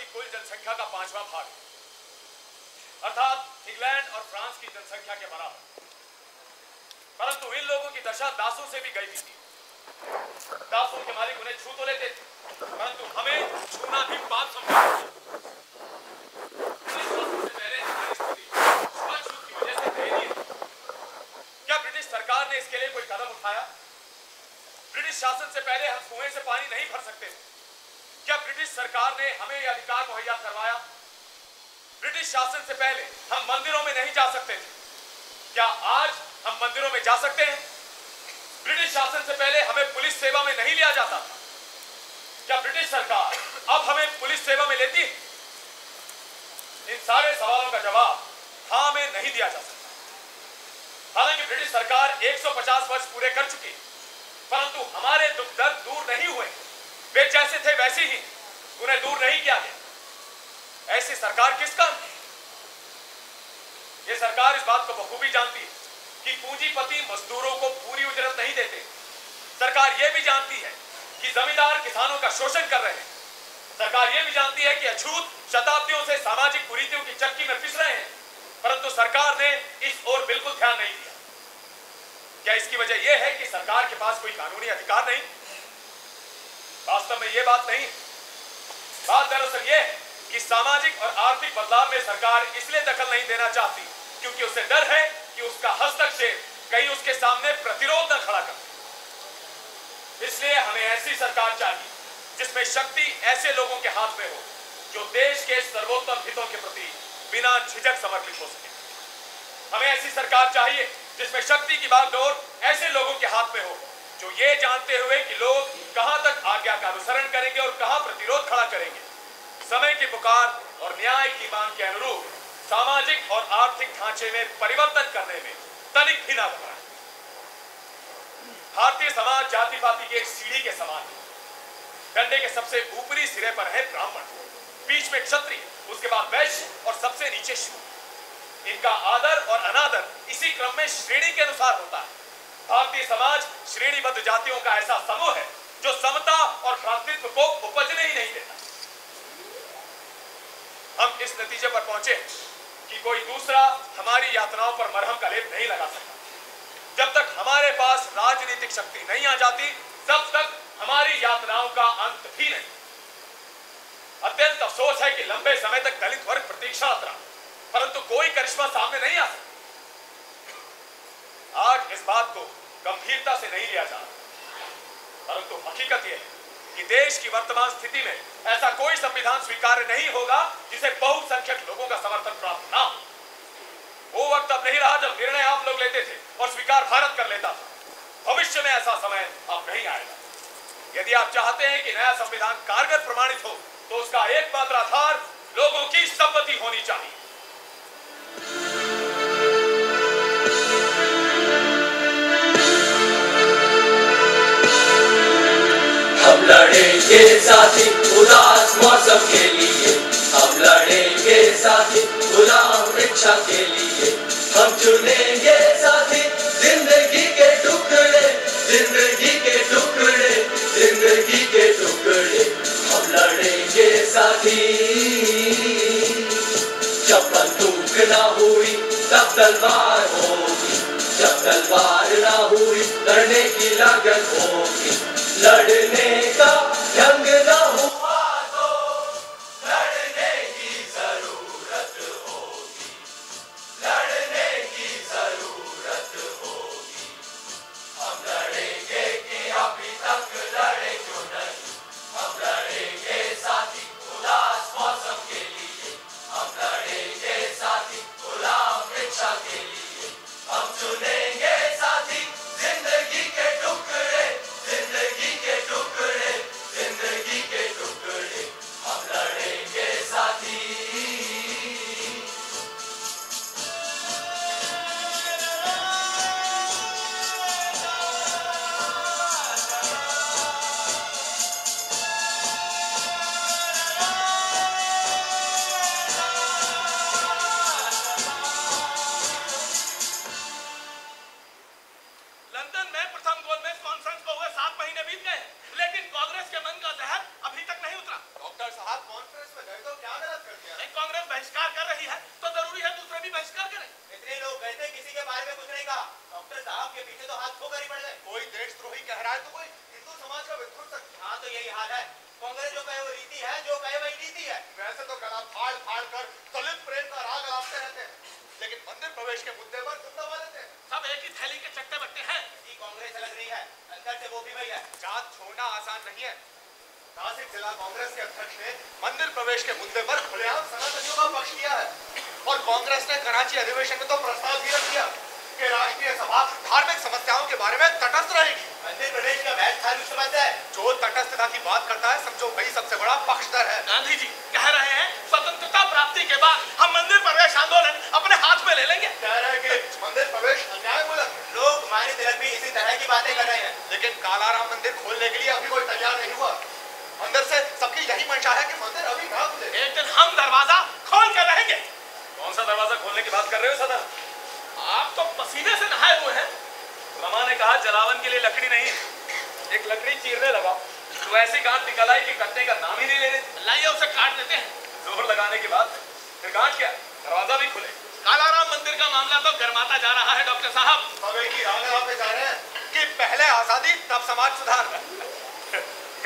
की कुल जनसंख्या का 5वां भाग, अर्थात इंग्लैंड और फ्रांस की जनसंख्या के बराबर। परंतु इन लोगों की दशा दासों से भी गई थी। दासों के मालिक उन्हें छू तो लेते थे, परंतु हमें छूना भी पाप समझा। क्या ब्रिटिश सरकार ने इसके लिए कोई कदम उठाया? ब्रिटिश शासन से पहले हम कुएं से पानी नहीं भर सकते थे। क्या ब्रिटिश सरकार ने हमें यह अधिकार मुहैया करवाया? ब्रिटिश शासन से पहले हम मंदिरों में नहीं जा सकते थे। क्या आज हम मंदिरों में जा सकते हैं? ब्रिटिश शासन से पहले हमें पुलिस सेवा में नहीं लिया जाता था। क्या ब्रिटिश सरकार अब हमें पुलिस सेवा में लेती है? इन सारे सवालों का जवाब हाँ में नहीं दिया जा सकता। हालांकि ब्रिटिश सरकार 150 वर्ष पूरे कर चुकी है, परंतु हमारे दुख दर्द दूर नहीं हुए। वे जैसे थे वैसे ही, उन्हें दूर नहीं किया गया। ऐसी सरकार किस काम की? यह सरकार इस बात को बखूबी जानती है कि पूंजीपति मजदूरों को पूरी उजरत नहीं देते। सरकार यह भी जानती है कि जमींदार किसानों का शोषण कर रहे हैं। सरकार यह भी जानती है कि अछूत शताब्दियों से सामाजिक कुरीतियों की चक्की में पिस रहे हैं, परंतु सरकार ने इस ओर बिल्कुल ध्यान नहीं दिया। क्या इसकी वजह यह है कि सरकार के पास कोई कानूनी अधिकार नहीं? वास्तव में यह बात नहीं। बात दरअसल यह है कि सामाजिक और आर्थिक बदलाव में सरकार इसलिए दखल नहीं देना चाहती क्योंकि उसे डर है कि उसका हस्तक्षेप कहीं उसके सामने प्रतिरोध न खड़ा कर। इसलिए हमें ऐसी सरकार चाहिए जिसमें शक्ति ऐसे लोगों के हाथ में हो जो देश के सर्वोत्तम हितों के प्रति बिना झिझक समर्पित हो सके। हमें ऐसी सरकार चाहिए जिसमें शक्ति की बागडोर ऐसे लोगों के हाथ में हो जो ये जानते हुए कि लोग कहां तक आज्ञा का अनुसरण करेंगे और कहां प्रतिरोध खड़ा करेंगे, समय की पुकार और न्याय की मांग के अनुरूप सामाजिक और आर्थिक ढांचे में परिवर्तन करने में तनिक भी ना घबराए। भारतीय समाज जाति पाति की एक सीढ़ी के समान है। डंडे के सबसे ऊपरी सिरे पर है ब्राह्मण, बीच में क्षत्रिय, उसके बाद वैश्य और सबसे नीचे शूद्र। इनका आदर और अनादर इसी क्रम में श्रेणी के अनुसार होता है। भारतीय समाज श्रेणीबद्ध जातियों का ऐसा समूह है जो समता और भ्रातृत्व को उपजने ही नहीं देता। हम इस नतीजे पर पहुंचे कि कोई दूसरा हमारी यातनाओं पर मरहम का लेप नहीं लगा सकता। जब तक हमारे पास राजनीतिक शक्ति नहीं आ जाती, तब तक हमारी यातनाओं का अंत भी नहीं। अत्यंत अफसोस है कि लंबे समय तक दलित वर्ग प्रतीक्षारत रहा, परंतु कोई करिश्मा सामने नहीं आ सकता। आज इस बात को गंभीरता से नहीं लिया जा रहा, परंतु हकीकत यह है कि देश की वर्तमान स्थिति में ऐसा कोई संविधान स्वीकार्य नहीं होगा जिसे बहुसंख्यक लोगों का समर्थन प्राप्त ना हो। वो वक्त अब नहीं रहा जब निर्णय आप लोग लेते थे और स्वीकार भारत कर लेता था। भविष्य में ऐसा समय अब नहीं आएगा। यदि आप चाहते हैं कि नया संविधान कारगर प्रमाणित हो, तो उसका एकमात्र आधार लोगों की सम्मति होनी चाहिए। हम लड़ेंगे साथी उदास मौसम के लिए, हम लड़ेंगे साथी गुलाम इच्छा के लिए। हम चुनेंगे साथी जिंदगी के टुकड़े, जिंदगी के टुकड़े, जिंदगी के टुकड़े। हम लड़ेंगे साथी, जब बंदूक ना हुई तब तलवार होगी, जब तलवार ना हुई लड़ने की लगन होगी। लड़ने का ढंग ना हुआ तो लड़ने की जरूरत होगी, लड़ने की जरूरत होगी। हम लड़ेंगे कि अभी तक लड़े क्यों नहीं, हम लड़ेंगे साथी उदास मौसम के लिए, हम लड़ेंगे साथी गुलाम इच्छा के लिए। हम चुनेंगे साथी जिंदगी के टुकड़े, जिंदगी के टुकड़े, जिंदगी के टुकड़े। रही है तो जरूरी है दूसरे भी बहिष्कार करें। इतने लोग गए थे, किसी के बारे में कुछ नहीं कहा। डॉक्टर साहब के पीछे तो हाथ धोकर ही पड़ गए। कोई देशद्रोही कह रहा है तो कोई हिंदू समाज का विध्वंसक। हाँ तो यही हाल है। कांग्रेस जो कहे वो रीति है, जो कहे वही नीति है। वैसे तो गला फाड़ फाड़ कर दलित प्रेम का राग अलापते रहते हैं, लेकिन मंदिर प्रवेश के मुद्दे पर दुम दबा देते हैं। सब एक ही थैली के चट्टे बट्टे हैं। जी कांग्रेस अलग नहीं है, अंदर से वो भी वही है। जात छोड़ना आसान नहीं है। नासिक जिला कांग्रेस के अध्यक्ष ने मंदिर प्रवेश के मुद्दे पर खुलेआम सनातनियों का पक्ष किया है और कांग्रेस ने कराची अधिवेशन में तो प्रस्ताव भी रख दिया कि राष्ट्रीय सभा धार्मिक समस्याओं के बारे में तटस्थ रहेगी। मंदिर प्रवेश का वैध धार्मिक समस्या है। जो तटस्थता की बात करता है समझो वही सबसे बड़ा पक्षधर है। गांधी जी कह रहे हैं स्वतंत्रता प्राप्ति के बाद हम मंदिर प्रवेश आंदोलन अपने हाथ में ले लेंगे। कह रहे हैं कि मंदिर प्रवेश अन्यायमूलक है। लोग मानी तिलक भी इसी तरह की बातें कर रहे हैं। लेकिन कालाराम मंदिर खोलने के लिए अभी कोई तैयार नहीं हुआ। अंदर से सबकी यही मंशा है कि मंदिर अभी ना खुले। एक दिन हम दरवाजा खोल कर रहेंगे। कौन सा दरवाजा खोलने की बात कर रहे हो सदर? आप तो पसीने से नहाए हुए हैं। रमा ने कहा जलावन के लिए लकड़ी नहीं, एक लकड़ी चीरने लगा तो ऐसी गांठ निकल आई कि कटने का नाम ही नहीं ले रहे। लाइए उसे काट देते हैं। जोर लगाने के बाद फिर गांठ क्या, दरवाजा भी खुले। कालाराम मंदिर का मामला तो गर्माता जा रहा है डॉक्टर साहब। समय की राह पे जा रहे हैं कि पहले आजादी तब समाज सुधार।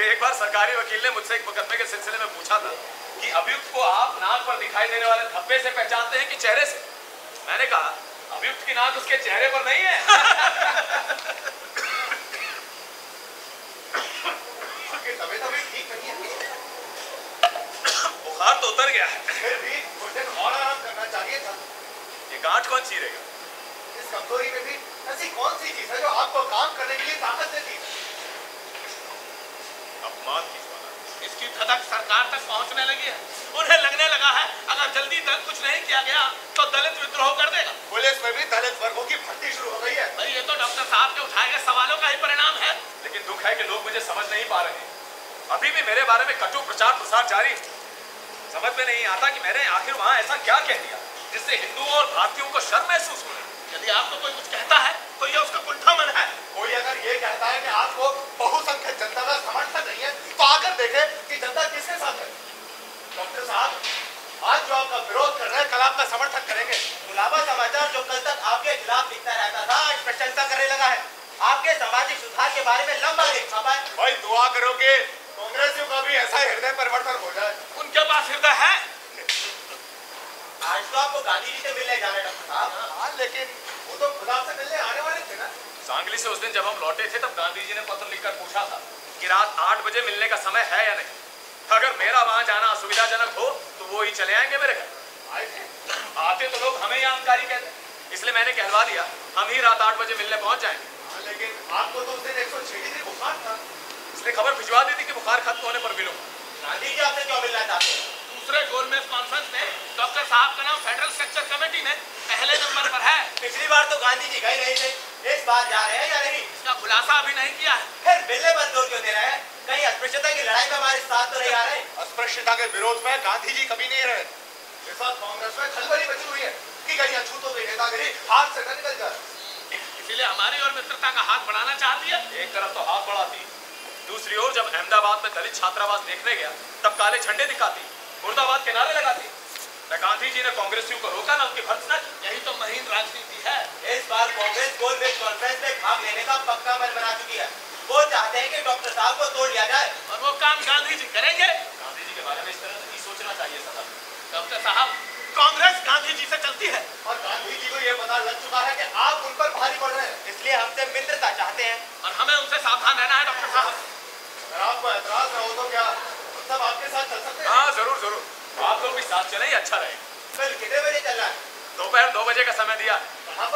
एक बार सरकारी वकील ने मुझसे एक मुकदमे के सिलसिले में पूछा था कि अभियुक्त को आप नाक पर दिखाई देने वाले धब्बे से पहचानते हैं कि चेहरे से? मैंने कहा अभियुक्त की नाक उसके चेहरे पर नहीं है। तबीयत अभी ठीक नहीं है। बुखार तो उतर गया है, फिर भी कुछ दिन और आराम करना चाहिए था। ये गांठ कौन चीरेगा? इस कमजोरी में भी ऐसी कौन सी चीज है जो आपको काम करने के लिए ताकत देती है? अपमान की ज्वाला इसकी धधक सरकार तक पहुंचने लगी है। उन्हें लगने लगा है अगर जल्दी तक कुछ नहीं किया गया तो दलित विद्रोह कर देगा। पुलिस में भी दलित वर्गों की भर्ती शुरू हो गई है। भाई ये तो डॉक्टर साहब के उठाए गए सवालों का ही परिणाम है। लेकिन दुख है कि लोग मुझे समझ नहीं पा रहे हैं। अभी भी मेरे बारे में कटु प्रचार प्रसार जारी है। समझ में नहीं आता कि मैंने आखिर वहां ऐसा क्या कह दिया जिससे हिंदुओं और भारतीयों को शर्म महसूस हो। यदि आपको कोई कुछ कहता है तो ये उसका कुंठा मन है। कोई अगर ये कहता है कि आपको बहुसंख्यक जनता का समर्थन नहीं है तो आकर देखे कि जनता किसके साथ है। डॉक्टर साहब, आज जो आपका विरोध कर रहे हैं कल आपका समर्थन करेंगे। गुलाबा समाचार जो कल तक आपके खिलाफ लिखता रहता था आज प्रशंसा करने लगा है। आपके सामाजिक सुधार के बारे में लंबा लेख छपा है। भाई दुआ करो कि कांग्रेसियों का भी ऐसा हृदय परिवर्तन हो जाए। उनके पास हृदय है। आज तो आपको गांधी जी से मिलने जाना है डॉक्टर साहब। हाँ, लेकिन वो तो खुदा से मिलने आने वाले थे ना। सांगली से उस दिन जब हम लौटे थे तब गांधी जी ने पत्र लिखकर पूछा था कि रात 8 बजे मिलने का समय है या नहीं। अगर मेरा वहां जाना असुविधाजनक हो तो वो ही चले आएंगे मेरे घर। आए थे। आते तो लोग हमें जानकारी कहते, इसलिए मैंने कहलवा दिया हम ही रात 8 बजे मिलने पहुंच जाएंगे। हाँ, लेकिन आपको तो उस दिन 106 डिग्री बुखार था। इसलिए खबर भिजवा दी थी कि बुखार खत्म होने पर मिलूंगा। गांधी जी आपसे क्यों मिलना चाहते हैं? दूसरे गोलमेज कॉन्फ्रेंस में डॉक्टर साहब का नाम फेडरल स्ट्रक्चर कमेटी में पहले नंबर पर है। पिछली बार तो गांधी जी गए नहीं थे, इस बार जा रहे हैं या नहीं? इसका खुलासा अभी नहीं किया है। फिर मिलने पर जोर क्यों दे रहे हैं? कहीं अस्पृश्यता की लड़ाई में हमारे साथ तो नहीं आ रहे? अस्पृश्यता के विरोध में गांधी जी कभी नहीं रहे। इस वक्त कांग्रेस में खलबली मची हुई है कि कहीं अछूतों की नेतागिरी हाथ से न निकल जाए। इसीलिए हमारी और मित्रता का हाथ बढ़ाना चाहती है। एक तरफ तो हाथ बढ़ाती, दूसरी ओर जब अहमदाबाद में दलित छात्रावास देखने गया तब काले झंडे दिखाती, मुर्दाबाद के नारे लगाती। न गांधी जी ने कांग्रेसियों को रोका, न उनकी भर्त्सना की। यही तो महीन राजनीति है। इस बार कांग्रेस गोलमेज कॉन्फ्रेंस में भाग लेने का पक्का मन बना चुकी है। वो चाहते हैं कि डॉक्टर साहब को तोड़ लिया जाए और वो काम गांधी जी करेंगे। गांधी जी के बारे में इस तरह नहीं सोचना चाहिए सदा। डॉक्टर साहब, कांग्रेस गांधी जी से चलती है और गांधी जी को यह पता लग चुका है कि आप उन पर भारी पड़ रहे हैं, इसलिए हमसे मित्रता चाहते हैं और हमें उनसे सावधान रहना है। डॉक्टर साहब, अगर आपको ऐतराज न हो तो क्या सब आपके साथ चल सकते हैं? हाँ जरूर जरूर, आप लोग भी साथ चले, अच्छा रहेगा। कल कितने बजे चलना है? दोपहर 2 बजे का समय दिया। कहाँ पर?